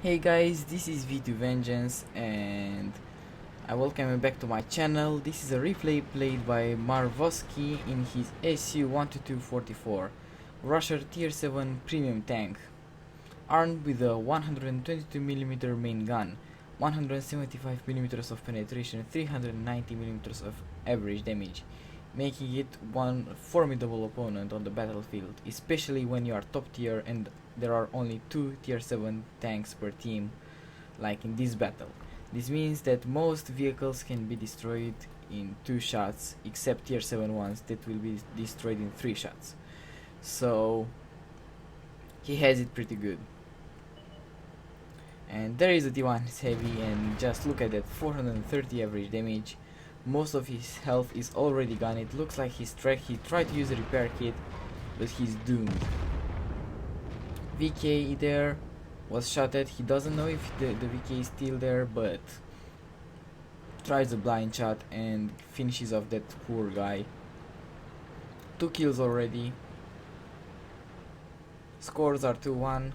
Hey guys, this is V2 Vengeance and I welcome you back to my channel. This is a replay played by Marvoski in his SU-122-44 Russia Tier 7 premium tank, armed with a 122mm main gun, 175mm of penetration, 390mm of average damage, making it one formidable opponent on the battlefield, especially when you are top tier and there are only 2 tier 7 tanks per team, like in this battle. This means that most vehicles can be destroyed in 2 shots, except tier 7 ones that will be destroyed in 3 shots. So he has it pretty good. And there is a D1 is heavy, and just look at that, 430 average damage. Most of his health is already gone. It looks like he tried to use a repair kit, but he's doomed. VK there was shot at. He doesn't know if the VK is still there, but tries a blind shot and finishes off that poor guy. 2 kills already. Scores are 2-1.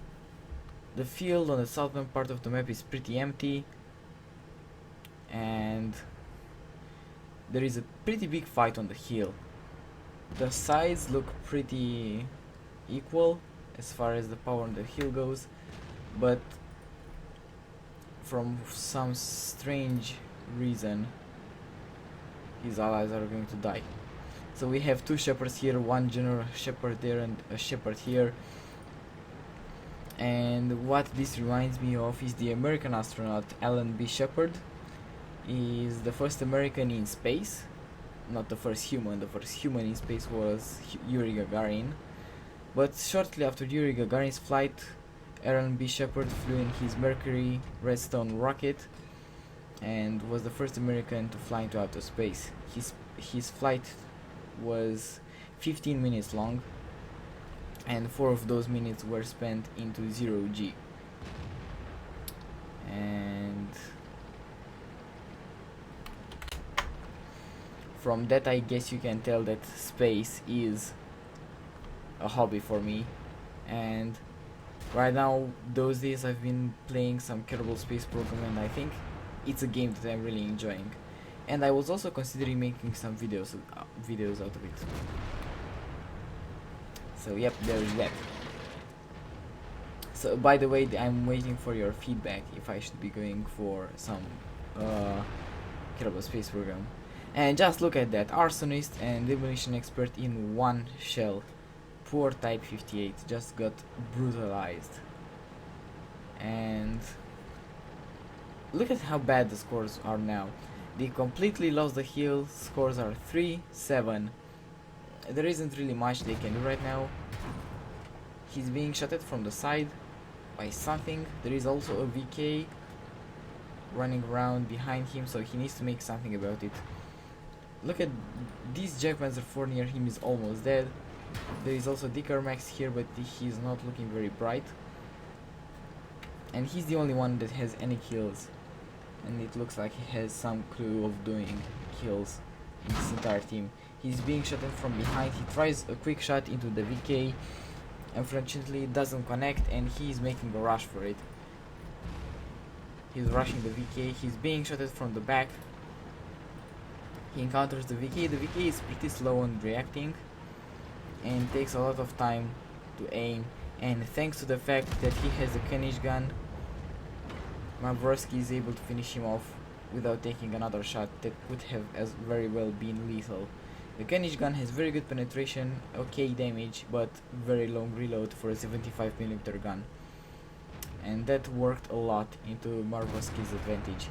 The field on the southern part of the map is pretty empty, and there is a pretty big fight on the hill. The sides look pretty equal as far as the power on the hill goes, but from some strange reason his allies are going to die. So we have 2 shepherds here, 1 general shepherd there and a shepherd here. And what this reminds me of is the American astronaut Alan B. Shepard. He is the first American in space, not the first human. The first human in space was Yuri Gagarin. But shortly after Yuri Gagarin's flight, Alan B. Shepard flew in his Mercury Redstone rocket and was the first American to fly into outer space. His flight was 15 minutes long, and 4 of those minutes were spent into 0G. And from that I guess you can tell that space is a hobby for me, and right now those days I've been playing some Kerbal Space Program, and I think it's a game that I'm really enjoying, and I was also considering making some videos out of it. So yep, there's that. So by the way, I'm waiting for your feedback if I should be going for some Kerbal Space Program. And just look at that, arsonist and demolition expert in 1 shell. Poor Type 58 just got brutalized. And look at how bad the scores are now. They completely lost the hill. Scores are 3-7. There isn't really much they can do right now. He's being shot at from the side by something. There is also a VK running around behind him, so he needs to make something about it. Look at this Jackpanzer 4 near him is almost dead. There is also Dicker Max here, but he's not looking very bright. And he's the only one that has any kills. And it looks like he has some clue of doing kills in this entire team. He's being shot at from behind. He tries a quick shot into the VK. Unfortunately it doesn't connect, and he's making a rush for it. He's rushing the VK. He's being shot at from the back. He encounters the VK. The VK is pretty slow on reacting and takes a lot of time to aim, and thanks to the fact that he has a Kenish gun, Mavroski is able to finish him off without taking another shot that could have as very well been lethal. The Kenish gun has very good penetration, okay damage, but very long reload for a 75mm gun, and that worked a lot into Mavroski's advantage.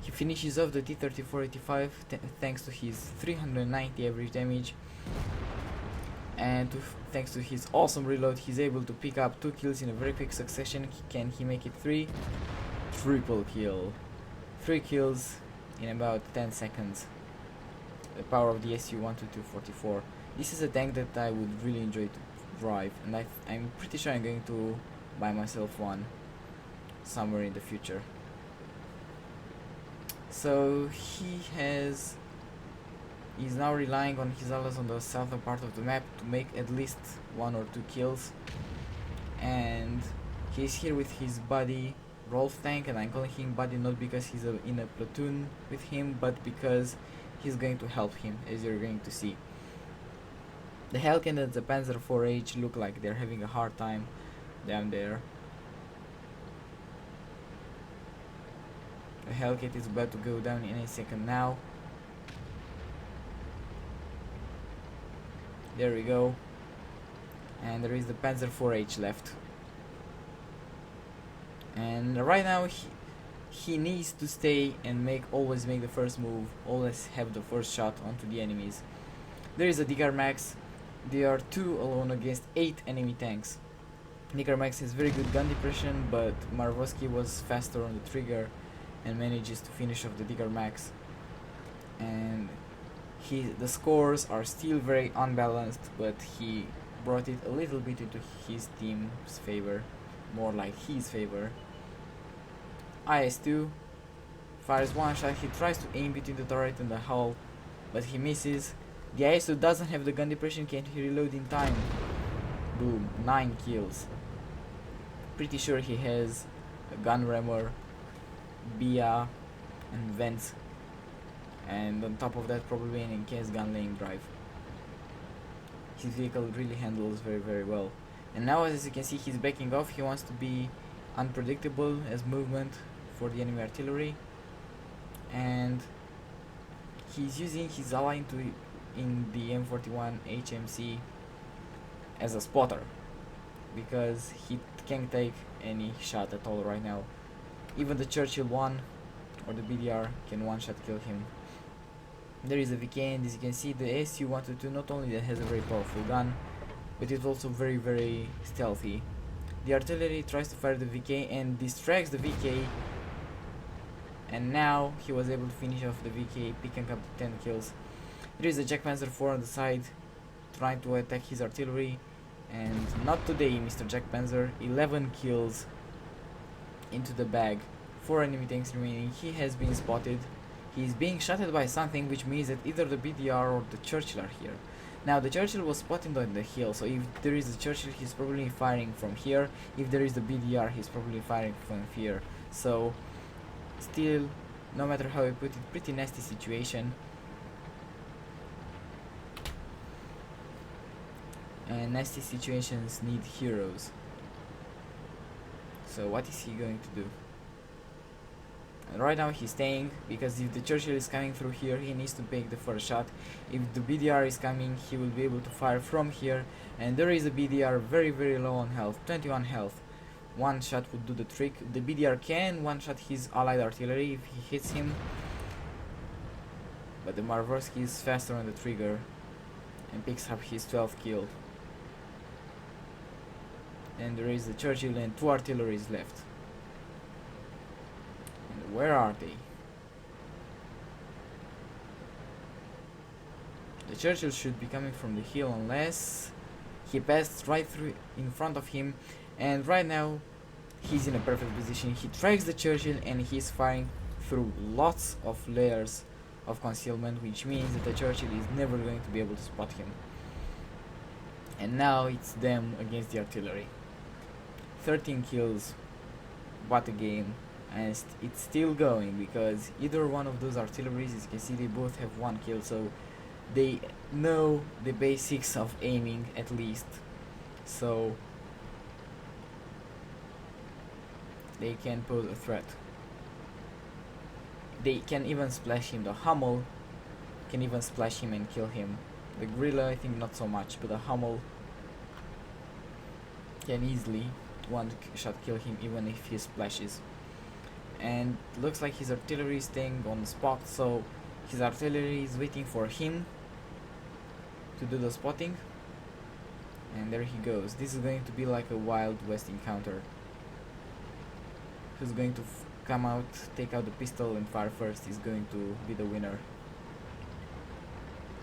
He finishes off the T-34-85 thanks to his 390 average damage, and thanks to his awesome reload he's able to pick up 2 kills in a very quick succession. Can he make it 3? Triple kill. 3 kills in about 10 seconds. The power of the SU-122-44. This is a tank that I would really enjoy to drive, and I'm pretty sure I'm going to buy myself one somewhere in the future. So he's now relying on his allies on the southern part of the map to make at least 1 or 2 kills, and he's here with his buddy Rolf tank, and I'm calling him buddy not because he's in a platoon with him, but because he's going to help him, as you're going to see. The Helken and the Panzer 4H look like they're having a hard time down there. The Hellcat is about to go down in a second now. There we go. And there is the Panzer 4H left. And right now he needs to stay and always make the first move, always have the first shot onto the enemies. There is a Digar Max. They are 2 alone against 8 enemy tanks. Digar Max has very good gun depression, but Marvosky was faster on the trigger and manages to finish off the Digar Max. And the scores are still very unbalanced, but he brought it a little bit into his team's favor, more like his favor. IS-2 fires one shot. He tries to aim between the turret and the hull, but he misses. The IS-2 doesn't have the gun depression. Can he reload in time? Boom, 9 kills. Pretty sure he has a gun rammer, BIA, and vents, and on top of that probably an encased gun laying drive. His vehicle really handles very well. And now, as you can see, he's backing off. He wants to be unpredictable as movement for the enemy artillery, and he's using his ally in the M41 HMC as a spotter, because he can't take any shot at all right now. Even the Churchill 1 or the BDR can one-shot kill him. There is a VK, and as you can see, the SU-122 not only that has a very powerful gun, but it's also very stealthy. The artillery tries to fire the VK and distracts the VK, and now he was able to finish off the VK, picking up the 10 kills. There is a Jack Panzer 4 on the side trying to attack his artillery, and not today, Mr. Jack Panzer. 11 kills into the bag. 4 enemy tanks remaining. He has been spotted. He is being shot at by something, which means that either the BDR or the Churchill are here. Now the Churchill was spotted on the hill, so if there is a Churchill, he's probably firing from here. If there is the BDR, he's probably firing from here. So still, no matter how I put it, pretty nasty situation. And nasty situations need heroes. So what is he going to do? And right now he's staying, because if the Churchill is coming through here, he needs to make the first shot. If the BDR is coming, he will be able to fire from here. And there is a BDR very low on health, 21 health. One shot would do the trick. The BDR can one shot his allied artillery if he hits him, but the Marvosky is faster on the trigger and picks up his 12th kill. And there is the Churchill and 2 artilleries left. And where are they? The Churchill should be coming from the hill, unless he passed right through in front of him, and right now he's in a perfect position. He tracks the Churchill and he's firing through lots of layers of concealment, which means that the Churchill is never going to be able to spot him. And now it's them against the artillery. 13 kills, what a game. And it's still going, because either one of those artilleries, as you can see, they both have 1 kill, so they know the basics of aiming at least, so they can pose a threat. They can even splash him. The Hummel can even splash him and kill him. The Guerrilla, I think not so much, but the Hummel can easily one shot kill him even if he splashes. And looks like his artillery is staying on the spot, so his artillery is waiting for him to do the spotting. And there he goes. This is going to be like a Wild West encounter. Who's going to come out, take out the pistol and fire first is going to be the winner.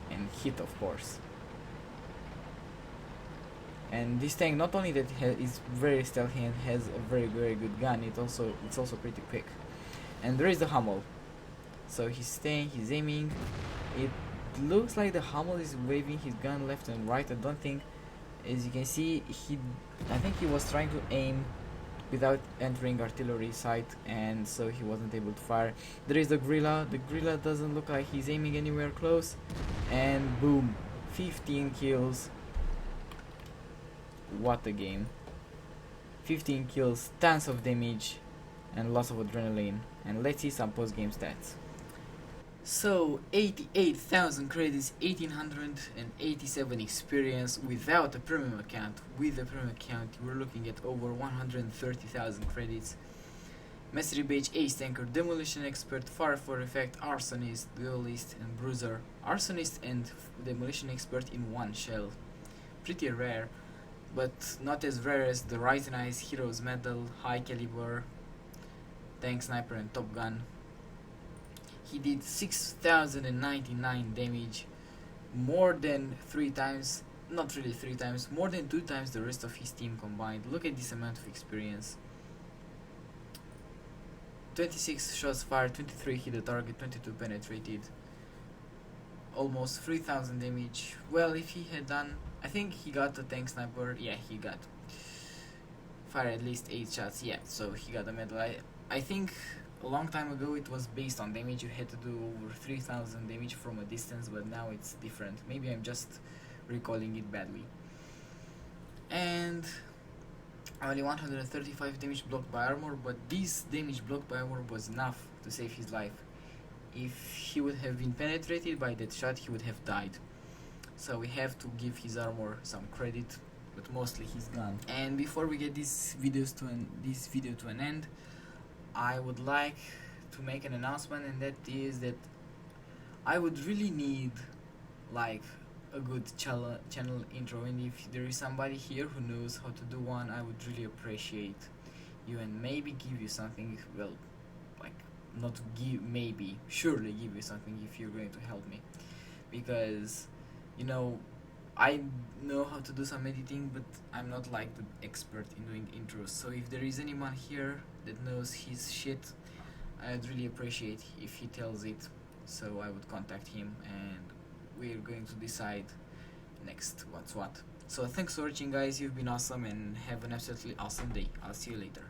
And hit, of course. And this tank, not only that is very stealthy and has a very good gun, it's also pretty quick. And there is the Hummel. So he's staying, he's aiming. It looks like the Hummel is waving his gun left and right. I don't think, as you can see, I think he was trying to aim without entering artillery sight, and so he wasn't able to fire. There is the gorilla. The gorilla doesn't look like he's aiming anywhere close, and boom, 15 kills. What a game. 15 kills, tons of damage, and lots of adrenaline. And let's see some post-game stats. So 88,000 credits, 1887 experience without a premium account. With a premium account, we're looking at over 130,000 credits. Mastery Badge, Ace Tanker, Demolition Expert, Fire for Effect, Arsonist, Duelist, and Bruiser. Arsonist and Demolition Expert in one shell. Pretty rare, but not as rare as the Rising Eyes, Heroes Medal, High Caliber, Tank Sniper, and Top Gun. He did 6,099 damage, more than 3 times, not really 3 times, more than 2 times the rest of his team combined. Look at this amount of experience. 26 shots fired, 23 hit the target, 22 penetrated, almost 3,000 damage. Well, if he had done, I think he got a tank sniper, yeah, he got fired at least 8 shots, yeah, so he got a medal. I think a long time ago it was based on damage, you had to do over 3,000 damage from a distance, but now it's different. Maybe I'm just recalling it badly. And only 135 damage blocked by armor, but this damage blocked by armor was enough to save his life. If he would have been penetrated by that shot, he would have died. So we have to give his armor some credit, but mostly his gun. And before we get this video to an end, I would like to make an announcement, and that is that I would really need like a good channel intro, and if there is somebody here who knows how to do one, I would really appreciate you, and maybe give you something, well, like not give, maybe surely give you something if you're going to help me, because you know I know how to do some editing, but I'm not like the expert in doing intros. So if there is anyone here that knows his shit, I'd really appreciate if he tells it, so I would contact him and we're going to decide next what's what. So thanks for watching, guys. You've been awesome, and have an absolutely awesome day. I'll see you later.